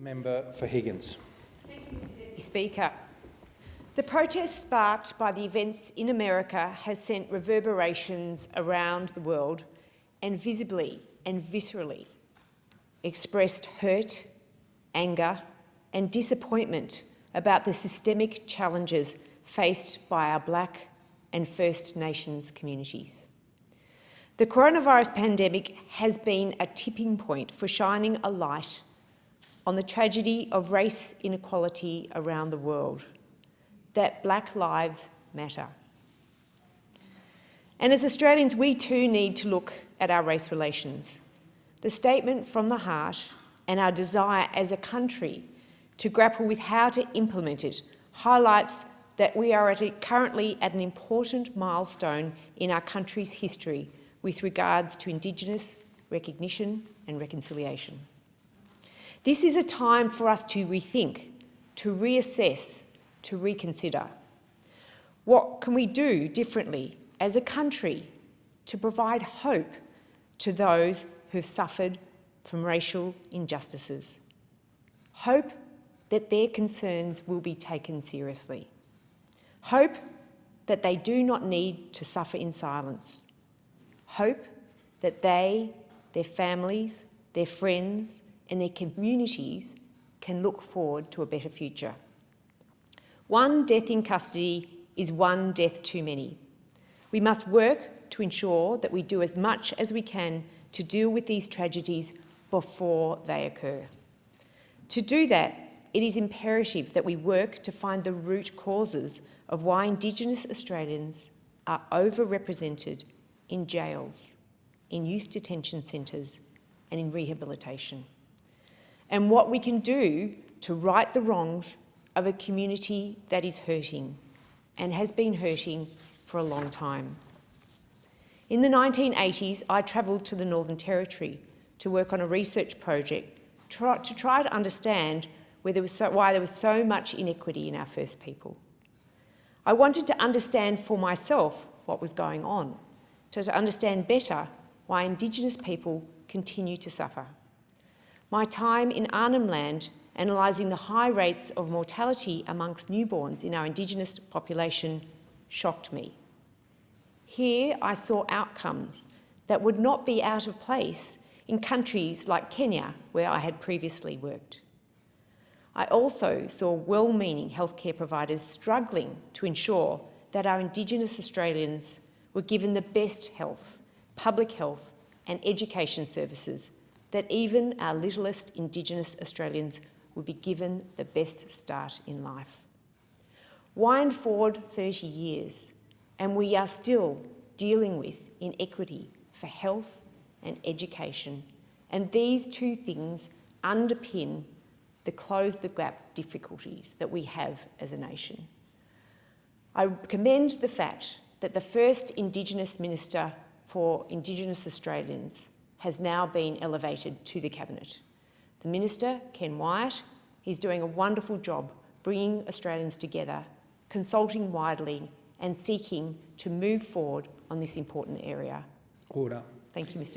Member for Higgins. Thank you, Mr Deputy Speaker. The protest sparked by the events in America has sent reverberations around the world and visibly and viscerally expressed hurt, anger and disappointment about the systemic challenges faced by our Black and First Nations communities. The coronavirus pandemic has been a tipping point for shining a light on the tragedy of race inequality around the world, that Black lives matter. And as Australians, we too need to look at our race relations. The statement from the heart and our desire as a country to grapple with how to implement it highlights that we are currently at an important milestone in our country's history with regards to Indigenous recognition and reconciliation. This is a time for us to rethink, to reassess, to reconsider. What can we do differently as a country to provide hope to those who've suffered from racial injustices? Hope that their concerns will be taken seriously. Hope that they do not need to suffer in silence. Hope that they, their families, their friends and their communities can look forward to a better future. One death in custody is one death too many. We must work to ensure that we do as much as we can to deal with these tragedies before they occur. To do that, it is imperative that we work to find the root causes of why Indigenous Australians are overrepresented in jails, in youth detention centres and in rehabilitation, and what we can do to right the wrongs of a community that is hurting and has been hurting for a long time. In the 1980s, I travelled to the Northern Territory to work on a research project to try to understand why there was so much inequity in our First People. I wanted to understand for myself what was going on, to understand better why Indigenous people continue to suffer. My time in Arnhem Land analysing the high rates of mortality amongst newborns in our Indigenous population shocked me. Here I saw outcomes that would not be out of place in countries like Kenya, where I had previously worked. I also saw well-meaning healthcare providers struggling to ensure that our Indigenous Australians were given the best health, public health and education services, that even our littlest Indigenous Australians would be given the best start in life. Wind forward 30 years, and we are still dealing with inequity for health and education, and these two things underpin the close the gap difficulties that we have as a nation. I commend the fact that the first Indigenous Minister for Indigenous Australians has now been elevated to the Cabinet. The Minister, Ken Wyatt, he's doing a wonderful job bringing Australians together, consulting widely and seeking to move forward on this important area. Order. Thank you, Mr.